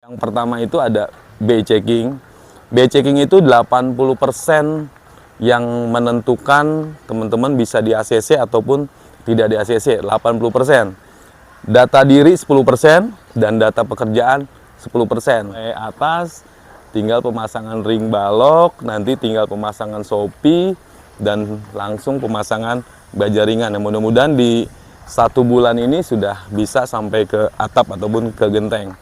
Yang pertama itu ada BI checking. BI checking itu 80% yang menentukan teman-teman bisa di ACC ataupun tidak di ACC, 80%. Data diri 10% dan data pekerjaan 10%. Atas tinggal pemasangan ring balok, nanti tinggal pemasangan Shopee dan langsung pemasangan baja ringan. Yang mudah-mudahan di 1 bulan ini sudah bisa sampai ke atap ataupun ke genteng.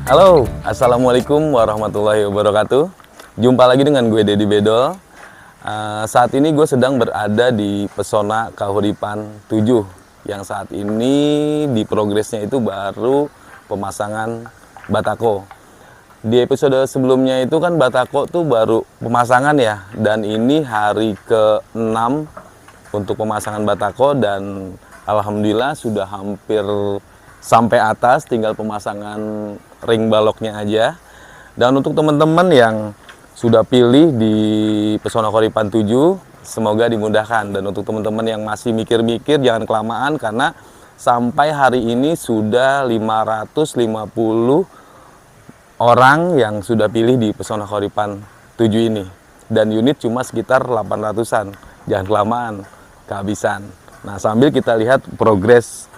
Halo, assalamualaikum warahmatullahi wabarakatuh. Jumpa lagi dengan gue Dedi Bedol. Saat ini gue sedang berada di Pesona Kahuripan 7 yang saat ini di progresnya itu baru pemasangan batako. Di episode sebelumnya itu kan batako tuh baru pemasangan ya, dan ini hari ke-6 untuk pemasangan batako dan alhamdulillah sudah hampir sampai atas, tinggal pemasangan ring baloknya aja. Dan untuk teman-teman yang sudah pilih di Pesona Kahuripan 7, semoga dimudahkan. Dan untuk teman-teman yang masih mikir-mikir, jangan kelamaan, karena sampai hari ini sudah 550 orang yang sudah pilih di Pesona Kahuripan 7 ini. Dan unit cuma sekitar 800-an, jangan kelamaan, kehabisan. Nah, sambil kita lihat progres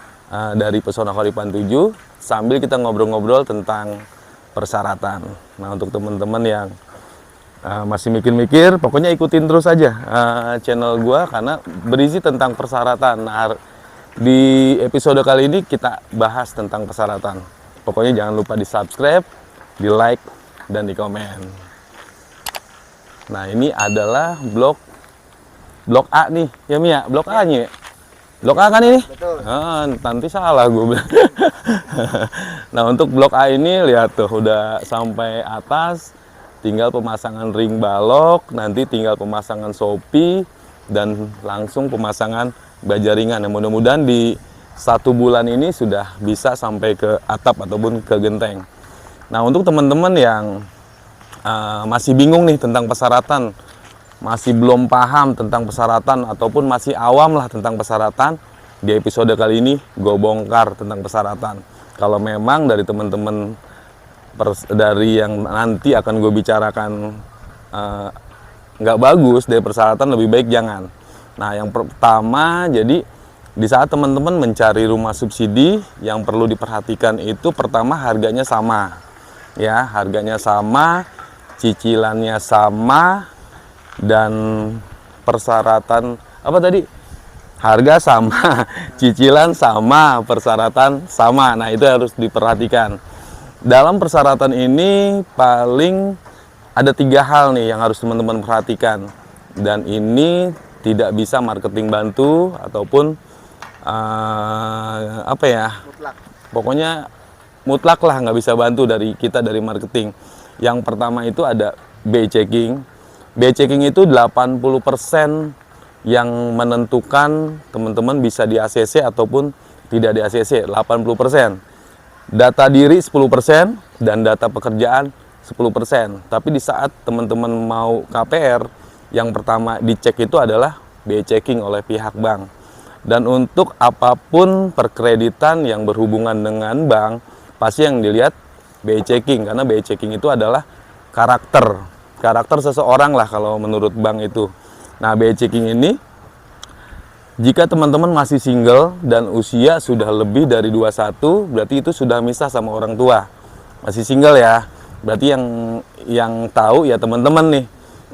dari Pesona Kahuripan 7 sambil kita ngobrol-ngobrol tentang persyaratan. Nah, untuk teman-teman yang masih mikir-mikir, pokoknya ikutin terus aja channel gua karena berisi tentang persyaratan. Nah, di episode kali ini kita bahas tentang persyaratan. Pokoknya jangan lupa di subscribe, di like, dan di komen. Nah, ini adalah blok A nih ya Mia, blok A nya. Blok A kan ini? Betul. Nanti salah gue bilang. Nah, untuk blok A ini lihat tuh udah sampai atas, tinggal pemasangan ring balok, nanti tinggal pemasangan Shopee dan langsung pemasangan baja ringan. Yang mudah-mudahan di 1 bulan ini sudah bisa sampai ke atap ataupun ke genteng. Nah, untuk teman-teman yang masih bingung nih tentang persyaratan, masih belum paham tentang persyaratan ataupun masih awam lah tentang persyaratan, di episode kali ini gue bongkar tentang persyaratan. Kalau memang dari teman-teman dari yang nanti akan gue bicarakan nggak bagus dari persyaratan, lebih baik jangan. Nah, yang pertama, jadi di saat teman-teman mencari rumah subsidi, yang perlu diperhatikan itu pertama harganya sama ya, harganya sama, cicilannya sama, dan persyaratan apa tadi, harga sama, cicilan sama, persyaratan sama. Nah, itu harus diperhatikan. Dalam persyaratan ini paling ada 3 hal nih yang harus teman-teman perhatikan, dan ini tidak bisa marketing bantu ataupun apa ya, Mutlak. pokoknya mutlak lah, nggak bisa bantu dari kita dari marketing. Yang pertama itu ada BI checking. BI checking itu 80% yang menentukan teman-teman bisa di ACC ataupun tidak di ACC, 80%. Data diri 10% dan data pekerjaan 10%. Tapi di saat teman-teman mau KPR, yang pertama dicek itu adalah BI checking oleh pihak bank. Dan untuk apapun perkreditan yang berhubungan dengan bank, pasti yang dilihat BI checking, karena BI checking itu adalah karakter seseorang lah kalau menurut bank itu. Nah, BI checking ini jika teman-teman masih single dan usia sudah lebih dari 21, berarti itu sudah misah sama orang tua. Masih single ya, berarti yang tahu ya teman-teman nih.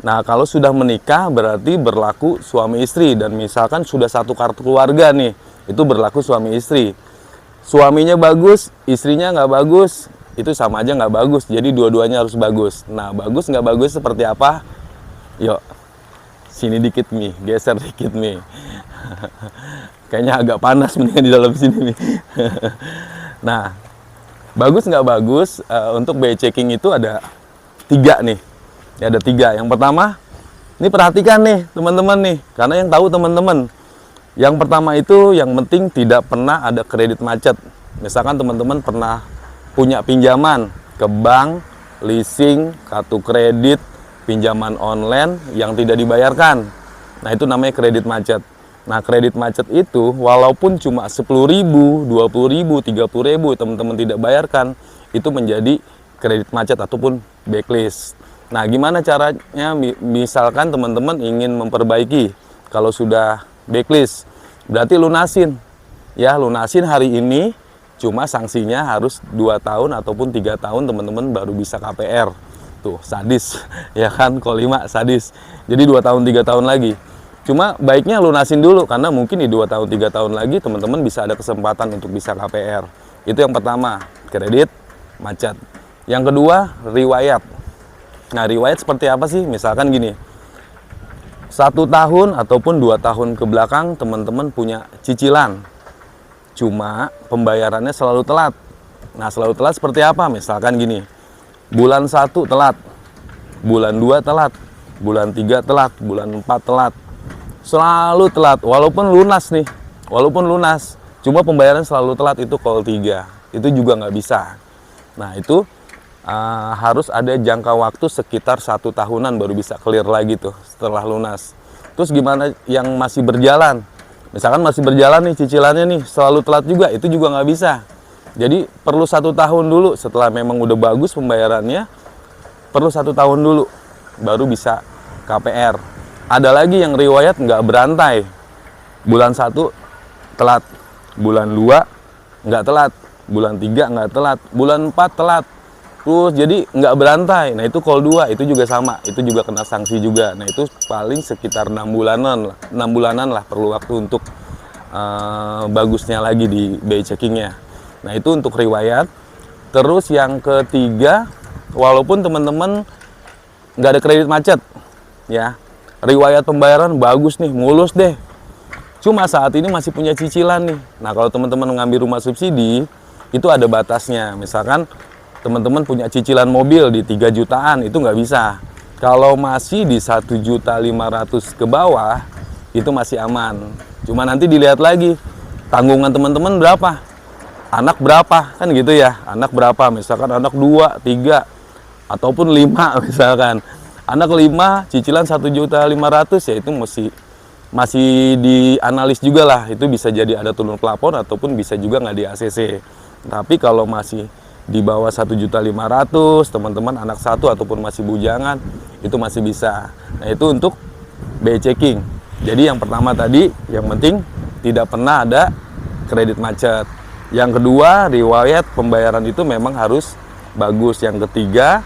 Nah, kalau sudah menikah berarti berlaku suami istri, dan misalkan sudah satu kartu keluarga nih, itu berlaku suami istri. Suaminya bagus, istrinya nggak bagus, itu sama aja nggak bagus. Jadi dua-duanya harus bagus. Nah, bagus nggak bagus seperti apa? Yuk, sini dikit nih, geser dikit nih. Kayaknya agak panas mendingan di dalam sini nih. Nah, bagus nggak bagus, untuk BI checking itu ada 3 nih. Ya, ada 3. Yang pertama, ini perhatikan nih teman-teman nih, karena yang tahu teman-teman. Yang pertama itu yang penting tidak pernah ada kredit macet. Misalkan teman-teman pernah punya pinjaman ke bank, leasing, kartu kredit, pinjaman online yang tidak dibayarkan. Nah, itu namanya kredit macet. Nah, kredit macet itu walaupun cuma 10.000, 20.000, 30.000 teman-teman tidak bayarkan, itu menjadi kredit macet ataupun blacklist. Nah, gimana caranya? Misalkan teman-teman ingin memperbaiki, kalau sudah blacklist, berarti lunasin. Ya, lunasin hari ini, cuma sanksinya harus 2 tahun ataupun 3 tahun teman-teman baru bisa KPR. Tuh, sadis. Ya kan, kalau 5 sadis. Jadi 2 tahun, 3 tahun lagi. Cuma baiknya lunasin dulu, karena mungkin di 2 tahun, 3 tahun lagi teman-teman bisa ada kesempatan untuk bisa KPR. Itu yang pertama, kredit macet. Yang kedua, riwayat. Nah, riwayat seperti apa sih? Misalkan gini, 1 tahun ataupun 2 tahun ke belakang teman-teman punya cicilan, cuma pembayarannya selalu telat. Nah, selalu telat seperti apa? Misalkan gini, bulan 1 telat, bulan 2 telat, bulan 3 telat, bulan 4 telat. Selalu telat, walaupun lunas nih, walaupun lunas, cuma pembayaran selalu telat, itu call 3. Itu juga nggak bisa. Nah, itu harus ada jangka waktu sekitar 1 tahunan baru bisa clear lagi tuh setelah lunas. Terus gimana yang masih berjalan? Misalkan masih berjalan nih cicilannya nih, selalu telat juga, itu juga nggak bisa. Jadi perlu 1 tahun dulu, setelah memang udah bagus pembayarannya, perlu 1 tahun dulu baru bisa KPR. Ada lagi yang riwayat nggak berantai, bulan 1 telat, bulan 2 nggak telat, bulan 3 nggak telat, bulan 4 telat. Terus jadi nggak berantai. Nah, itu call 2, itu juga sama, itu juga kena sanksi juga. Nah, itu paling sekitar 6 bulanan lah perlu waktu untuk bagusnya lagi di BI checkingnya. Nah, itu untuk riwayat. Terus yang ketiga, walaupun teman-teman nggak ada kredit macet, ya, riwayat pembayaran bagus nih, mulus deh. Cuma saat ini masih punya cicilan nih. Nah, kalau teman-teman mengambil rumah subsidi, itu ada batasnya. Misalkan teman-teman punya cicilan mobil di 3 jutaan, itu nggak bisa. Kalau masih di 1.500.000 ke bawah, itu masih aman. Cuma nanti dilihat lagi, tanggungan teman-teman berapa, anak berapa, kan gitu ya. Anak berapa, misalkan anak 2, 3, ataupun 5 misalkan. Anak 5, cicilan 1.500.000, ya itu masih dianalis juga lah. Itu bisa jadi ada turun plafon ataupun bisa juga nggak di ACC. Tapi kalau masih di bawah 1.500.000, teman-teman anak 1 ataupun masih bujangan, itu masih bisa. Nah, itu untuk BI checking. Jadi yang pertama tadi, yang penting tidak pernah ada kredit macet. Yang kedua, riwayat pembayaran itu memang harus bagus. Yang ketiga,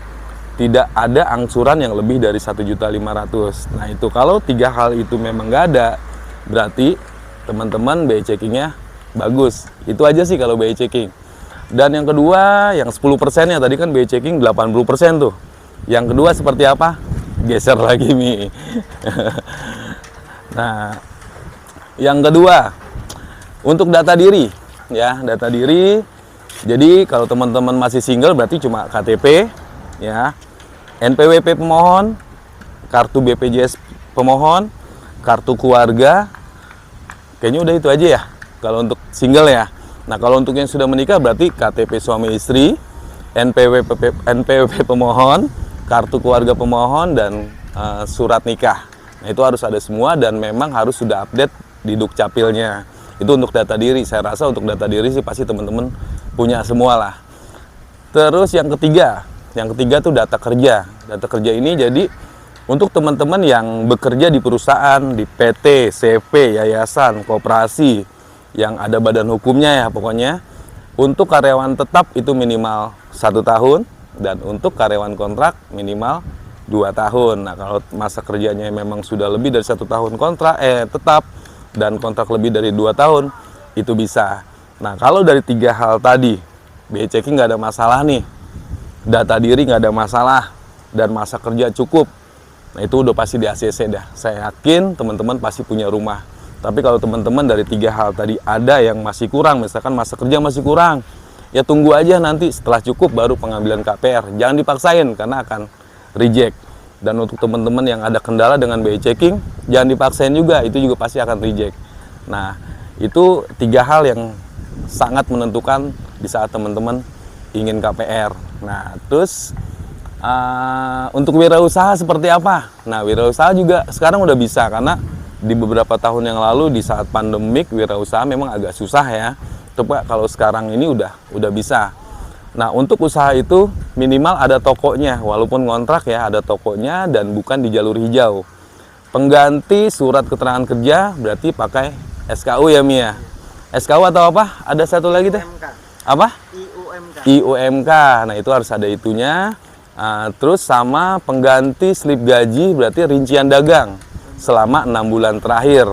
tidak ada angsuran yang lebih dari 1.500.000. Nah, itu kalau 3 hal itu memang nggak ada, berarti teman-teman BI checkingnya bagus. Itu aja sih kalau BI checking. Dan yang kedua, yang 10%-nya tadi kan BI checking 80% tuh. Yang kedua seperti apa? Geser lagi nih. Nah, yang kedua, untuk data diri, ya, data diri. Jadi kalau teman-teman masih single berarti cuma KTP, ya, NPWP pemohon, kartu BPJS pemohon, kartu keluarga. Kayaknya udah itu aja ya kalau untuk single ya. Nah, kalau untuk yang sudah menikah berarti KTP suami istri, NPWP pemohon, kartu keluarga pemohon, dan surat nikah. Nah, itu harus ada semua dan memang harus sudah update di Dukcapilnya. Itu untuk data diri. Saya rasa untuk data diri sih pasti teman-teman punya semua lah. Terus yang ketiga tuh data kerja. Data kerja ini jadi untuk teman-teman yang bekerja di perusahaan, di PT, CV, yayasan, koperasi, yang ada badan hukumnya ya pokoknya. Untuk karyawan tetap itu minimal 1 tahun, dan untuk karyawan kontrak minimal 2 tahun. Nah, kalau masa kerjanya memang sudah lebih dari 1 tahun kontrak tetap, dan kontrak lebih dari 2 tahun, itu bisa. Nah, kalau dari 3 hal tadi BI checking nggak ada masalah nih, data diri nggak ada masalah, dan masa kerja cukup, nah itu udah pasti di ACC dah. Saya yakin teman-teman pasti punya rumah. Tapi kalau teman-teman dari 3 hal tadi ada yang masih kurang, misalkan masa kerja masih kurang, ya tunggu aja nanti setelah cukup baru pengambilan KPR. Jangan dipaksain karena akan reject. Dan untuk teman-teman yang ada kendala dengan BI checking, jangan dipaksain juga, itu juga pasti akan reject. Nah, itu 3 hal yang sangat menentukan di saat teman-teman ingin KPR. Nah, terus untuk wirausaha seperti apa? Nah, wirausaha juga sekarang udah bisa, karena di beberapa tahun yang lalu di saat pandemik wirausaha memang agak susah ya. Coba kalau sekarang ini udah bisa. Nah, untuk usaha itu minimal ada tokonya, walaupun ngontrak ya, ada tokonya dan bukan di jalur hijau. Pengganti surat keterangan kerja berarti pakai SKU ya Mia. SKU atau apa? Ada satu lagi deh. Apa? IUMK. IUMK. Nah, itu harus ada itunya. Terus sama pengganti slip gaji berarti rincian dagang selama 6 bulan terakhir,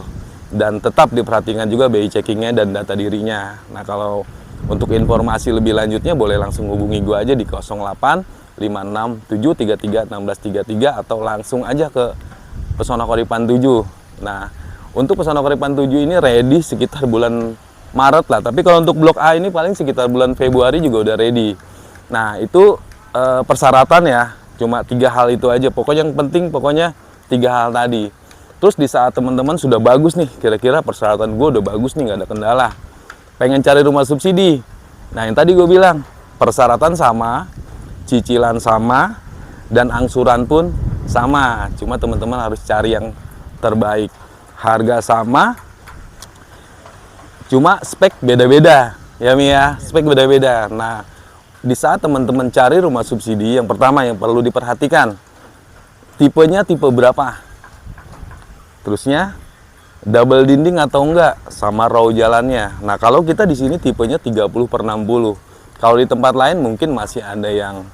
dan tetap diperhatikan juga BI checkingnya dan data dirinya. Nah, kalau untuk informasi lebih lanjutnya boleh langsung hubungi gue aja di 08 567 33 1633 atau langsung aja ke Pesona Koripan 7. Nah, untuk Pesona Koripan 7 ini ready sekitar bulan Maret lah, tapi kalau untuk Blok A ini paling sekitar bulan Februari juga udah ready. Nah, itu persyaratan ya, cuma 3 hal itu aja. Pokoknya yang penting, pokoknya 3 hal tadi. Terus di saat teman-teman sudah bagus nih, kira-kira persyaratan gue udah bagus nih, nggak ada kendala, pengen cari rumah subsidi. Nah, yang tadi gue bilang, persyaratan sama, cicilan sama, dan angsuran pun sama. Cuma teman-teman harus cari yang terbaik. Harga sama, cuma spek beda-beda. Ya Mia, spek beda-beda. Nah, di saat teman-teman cari rumah subsidi, yang pertama yang perlu diperhatikan, tipenya tipe berapa? Terusnya double dinding atau enggak, sama row jalannya. Nah, kalau kita di sini tipenya 30/60. Kalau di tempat lain mungkin masih ada yang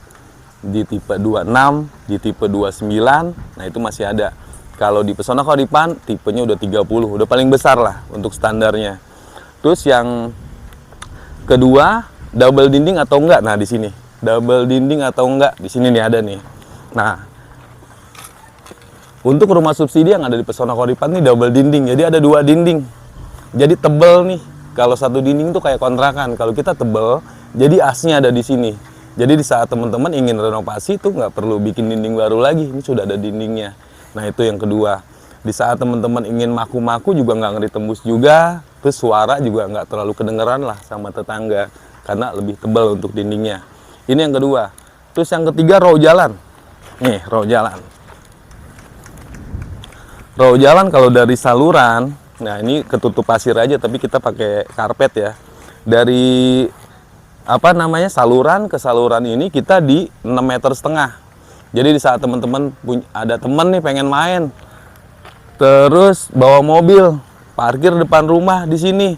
di tipe 26, di tipe 29. Nah, itu masih ada. Kalau di Pesona Koripan tipenya udah 30, udah paling besar lah untuk standarnya. Terus yang kedua, double dinding atau enggak. Nah, di sini double dinding atau enggak, di sini nih ada nih. Nah, untuk rumah subsidi yang ada di Pesona Koripan nih double dinding, jadi ada 2 dinding. Jadi tebel nih. Kalau satu dinding tuh kayak kontrakan. Kalau kita tebel, jadi asnya ada di sini. Jadi di saat teman-teman ingin renovasi tuh nggak perlu bikin dinding baru lagi, ini sudah ada dindingnya. Nah, itu yang kedua. Di saat teman-teman ingin maku-maku juga nggak ngeri tembus juga, terus suara juga nggak terlalu kedengeran lah sama tetangga, karena lebih tebal untuk dindingnya. Ini yang kedua. Terus yang ketiga, row jalan. Nih, row jalan. Row jalan kalau dari saluran, nah ini ketutup pasir aja tapi kita pakai karpet ya. Dari saluran ke saluran ini kita di 6,5 meter. Jadi di saat teman-teman ada teman nih pengen main, terus bawa mobil, parkir depan rumah di sini.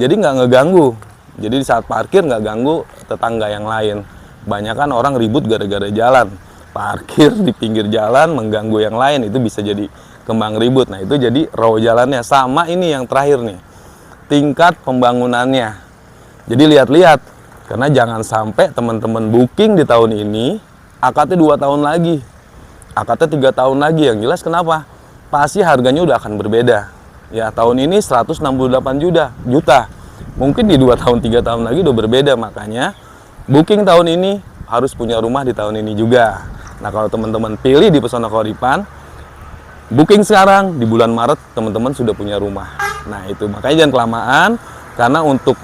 Jadi nggak ngeganggu. Jadi di saat parkir nggak ganggu tetangga yang lain. Banyakan orang ribut gara-gara jalan. Parkir di pinggir jalan mengganggu yang lain, itu bisa jadi kembang ribut. Nah, itu jadi row jalannya. Sama ini yang terakhir nih, tingkat pembangunannya. Jadi lihat-lihat, karena jangan sampai teman-teman booking di tahun ini, akadnya 2 tahun lagi, akadnya 3 tahun lagi. Yang jelas kenapa? Pasti harganya udah akan berbeda. Ya, tahun ini 168 juta. Mungkin di 2 tahun, 3 tahun lagi udah berbeda. Makanya booking tahun ini harus punya rumah di tahun ini juga. Nah, kalau teman-teman pilih di Pesona Koripan, booking sekarang di bulan Maret teman-teman sudah punya rumah. Nah, itu makanya jangan kelamaan, karena untuk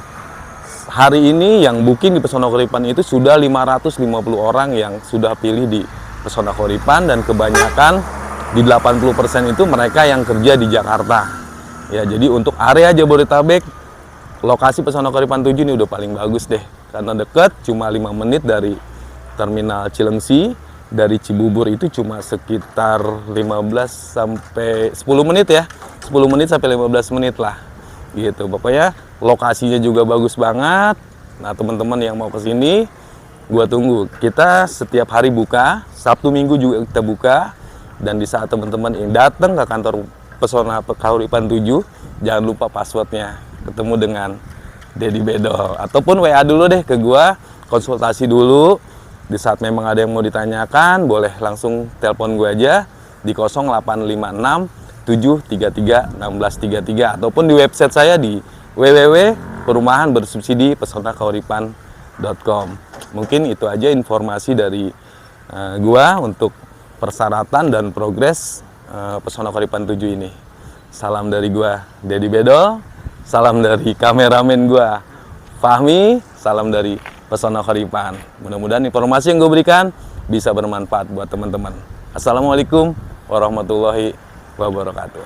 hari ini yang booking di Pesona Koripan itu sudah 550 orang yang sudah pilih di Pesona Koripan, dan kebanyakan di 80% itu mereka yang kerja di Jakarta. Ya, jadi untuk area Jabodetabek, lokasi Pesona Koripan 7 ini udah paling bagus deh, karena dekat, cuma 5 menit dari Terminal Cilengsi. Dari Cibubur itu cuma sekitar 15 sampai 10 menit ya. 10 menit sampai 15 menit lah. Gitu. Pokoknya lokasinya juga bagus banget. Nah, teman-teman yang mau ke sini, gua tunggu. Kita setiap hari buka, Sabtu Minggu juga kita buka. Dan di saat teman-teman yang datang ke kantor Pesona Koripan 7, jangan lupa passwordnya. Ketemu dengan Dedi Bedol. Ataupun WA dulu deh ke gua, konsultasi dulu. Di saat memang ada yang mau ditanyakan, boleh langsung telepon gue aja di 0856 733 1633 ataupun di website saya di www.perumahanbersubsidi.pesonakauripan.com. Mungkin itu aja informasi dari gua untuk persyaratan dan progres Pesona Kauripan 7 ini. Salam dari gua Dedi Bedol, salam dari kameramen gua Fahmi, salam dari Pesona Kauripan. Mudah-mudahan informasi yang gue berikan bisa bermanfaat buat teman-teman. Assalamualaikum warahmatullahi wabarakatuh.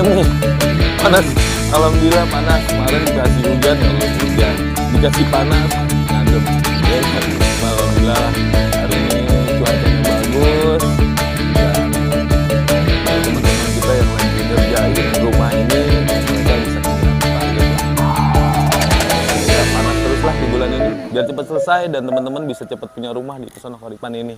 Nih, panas, alhamdulillah panas. Kemarin dikasih hujan, ya Allah, hujan, dikasih panas, ngadem. Ya, alhamdulillah hari ini cuacanya bagus. Dan teman-teman kita yang lagi ngerjain rumah ini, mereka bisa target lah. Ya, panas terus lah di bulan ini, biar cepat selesai dan teman-teman bisa cepat punya rumah di Pesona Kauripan ini.